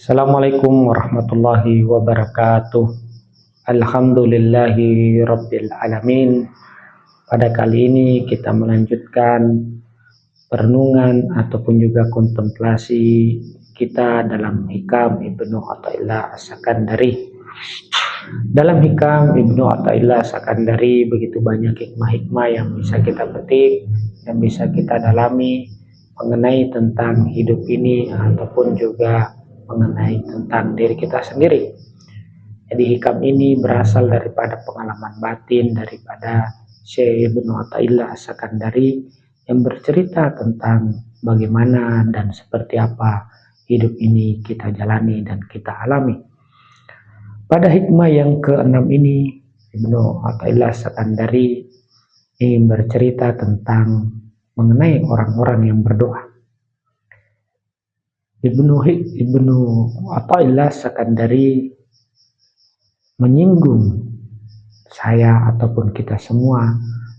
Assalamualaikum warahmatullahi wabarakatuh. Alhamdulillahi rabbil alamin. Pada kali ini kita melanjutkan perenungan ataupun juga kontemplasi kita dalam Hikam Ibnu Athaillah As-Sakandari. Dalam Hikam Ibnu Athaillah As-Sakandari begitu banyak hikmah-hikmah yang bisa kita petik, yang bisa kita dalami mengenai tentang hidup ini ataupun juga mengenai tentang diri kita sendiri. Jadi hikam ini berasal daripada pengalaman batin daripada Syekh Ibnu Athaillah As-Sakandari yang bercerita tentang bagaimana dan seperti apa hidup ini kita jalani dan kita alami. Pada hikmah yang ke-6 ini, Ibnu Athaillah As-Sakandari ingin bercerita tentang mengenai orang-orang yang berdoa. Ibnu Athaillah As-Sakandari menyinggung saya ataupun kita semua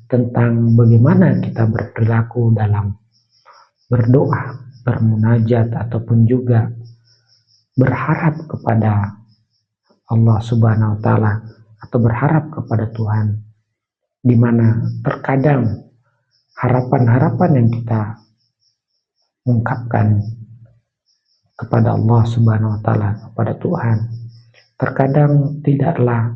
tentang bagaimana kita berperilaku dalam berdoa, bermunajat ataupun juga berharap kepada Allah Subhanahu wa taala atau berharap kepada Tuhan, di mana terkadang harapan-harapan yang kita ungkapkan kepada Allah Subhanahu wa taala, kepada Tuhan, terkadang tidaklah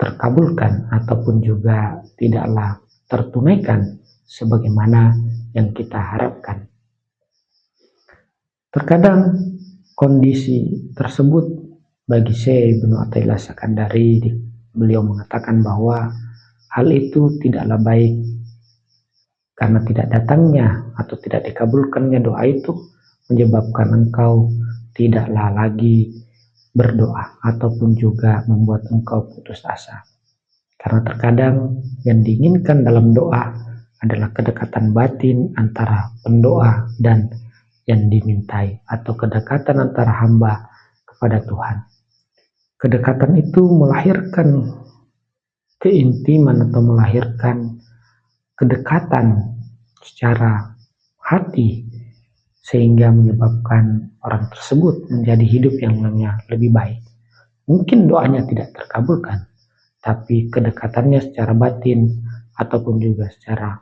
terkabulkan ataupun juga tidaklah tertunaikan sebagaimana yang kita harapkan. Terkadang kondisi tersebut bagi Syekh Ibnu Athaillah As-Sakandari, beliau mengatakan bahwa hal itu tidaklah baik karena tidak datangnya atau tidak dikabulkannya doa itu menyebabkan engkau tidaklah lagi berdoa ataupun juga membuat engkau putus asa. Karena terkadang yang diinginkan dalam doa adalah kedekatan batin antara pendoa dan yang dimintai, atau kedekatan antara hamba kepada Tuhan. Kedekatan itu melahirkan keintiman atau melahirkan kedekatan secara hati, sehingga menyebabkan orang tersebut menjadi hidup yang lebih baik. Mungkin doanya tidak terkabulkan, tapi kedekatannya secara batin ataupun juga secara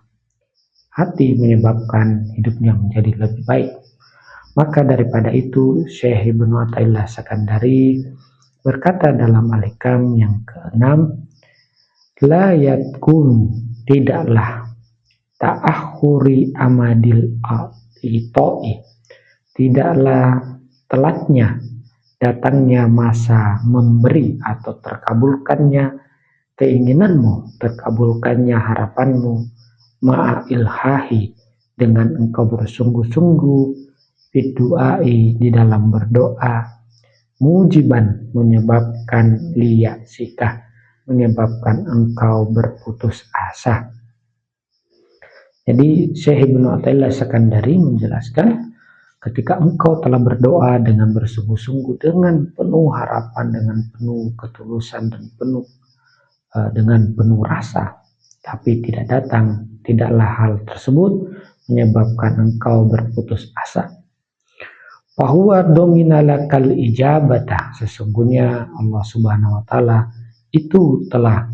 hati menyebabkan hidupnya menjadi lebih baik. Maka daripada itu, Syekh Ibnu Athaillah As-Sakandari berkata dalam Al-Hikam yang ke-6, la yatkun, tidaklah ta'akhuri amadil itoi, tidaklah telatnya datangnya masa memberi atau terkabulkannya keinginanmu, terkabulkannya harapanmu, ma'ilhahi, dengan engkau bersungguh-sungguh, bidu'ai, di dalam berdoa, mujiban, menyebabkan liyasikah, menyebabkan engkau berputus asa. Jadi Syekh Ibnu Athaillah As-Sakandari menjelaskan, ketika engkau telah berdoa dengan bersungguh-sungguh, dengan penuh harapan, dengan penuh ketulusan dan dengan penuh rasa, tapi tidak datang, tidaklah hal tersebut menyebabkan engkau berputus asa. Fahuwa dominalakal ijabata, sesungguhnya Allah Subhanahu wa taala itu telah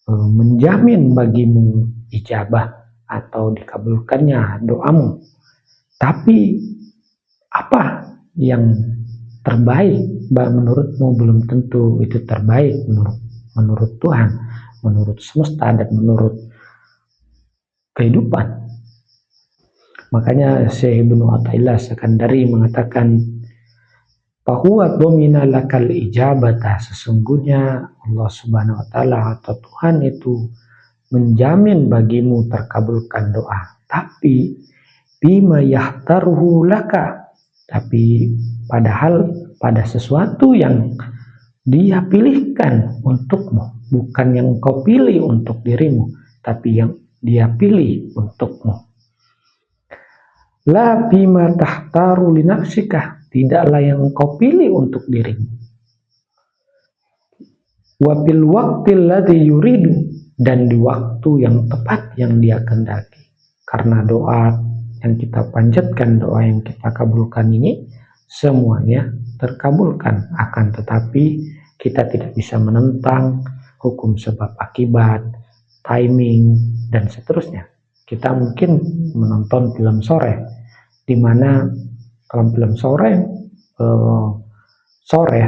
menjamin bagimu ijabah atau dikabulkannya doamu. Tapi apa yang terbaik menurutmu belum tentu itu terbaik menurut Tuhan, menurut semesta dan menurut kehidupan. Makanya Syekh Ibnu Athaillah As-Sakandari mengatakan, fahuwa domina lakal ijabata, sesungguhnya Allah Subhanahu wa taala atau Tuhan itu menjamin bagimu terkabulkan doa, tapi bima yahtaruhu laka, tapi padahal pada sesuatu yang dia pilihkan untukmu, bukan yang kau pilih untuk dirimu, tapi yang dia pilih untukmu. La bima tahtaru linafsika, tidaklah yang kau pilih untuk dirimu. Wa bil waqtil ladzi yuridu, dan di waktu yang tepat yang dia kehendaki. Karena doa yang kita panjatkan, doa yang kita kabulkan ini semuanya terkabulkan. Akan tetapi kita tidak bisa menentang hukum sebab akibat, timing, dan seterusnya. Kita mungkin menonton film sore, di mana dalam film sore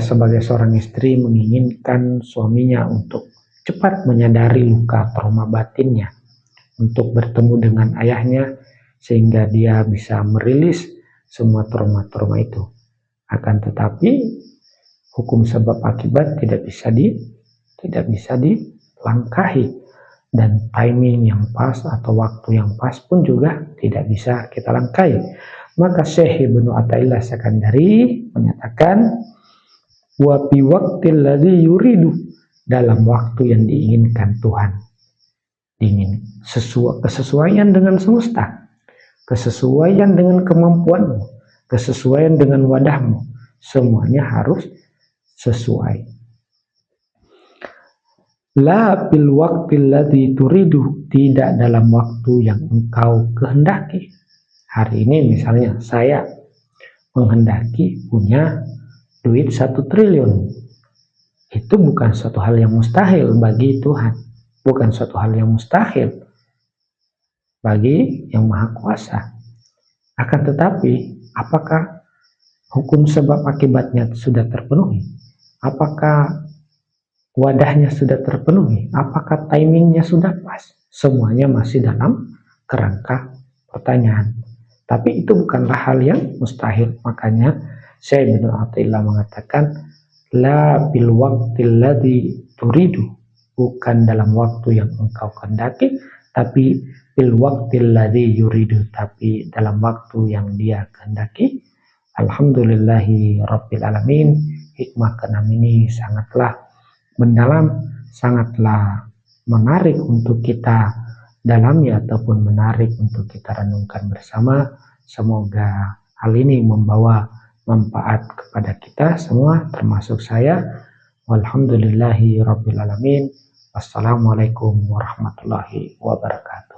sebagai seorang istri menginginkan suaminya untuk cepat menyadari luka trauma batinnya, untuk bertemu dengan ayahnya sehingga dia bisa merilis semua trauma-trauma itu. Akan tetapi hukum sebab akibat tidak bisa dilangkahi, dan timing yang pas atau waktu yang pas pun juga tidak bisa kita langkahi. Maka Syekh Ibnu Athaillah Sakandari menyatakan wa bi waqtil ladzi yuridu, dalam waktu yang diinginkan Tuhan. Kesesuaian dengan semesta, kesesuaian dengan kemampuanmu, kesesuaian dengan wadahmu, semuanya harus sesuai. La bil waqtil ladzi turidu, tidak dalam waktu yang engkau kehendaki. Hari ini misalnya saya menghendaki punya duit 1 triliun. Itu bukan suatu hal yang mustahil bagi Tuhan, bukan suatu hal yang mustahil bagi Yang Maha Kuasa. Akan tetapi, apakah hukum sebab akibatnya sudah terpenuhi? Apakah wadahnya sudah terpenuhi? Apakah timingnya sudah pas? Semuanya masih dalam kerangka pertanyaan. Tapi itu bukanlah hal yang mustahil. Makanya Syekh Ibnu Athaillah mengatakan la bil waqtil ladzi turidu, bukan dalam waktu yang engkau kehendaki, tapi bil waqtil ladzi yuridu, tapi dalam waktu yang dia kehendaki. Alhamdulillahi rabbil alamin. Hikmah ke-6 ini sangatlah mendalam, sangatlah menarik untuk kita dalami ataupun menarik untuk kita renungkan bersama. Semoga hal ini membawa manfaat kepada kita semua, termasuk saya. Walhamdulillahi rabbil alamin. Wassalamualaikum warahmatullahi wabarakatuh.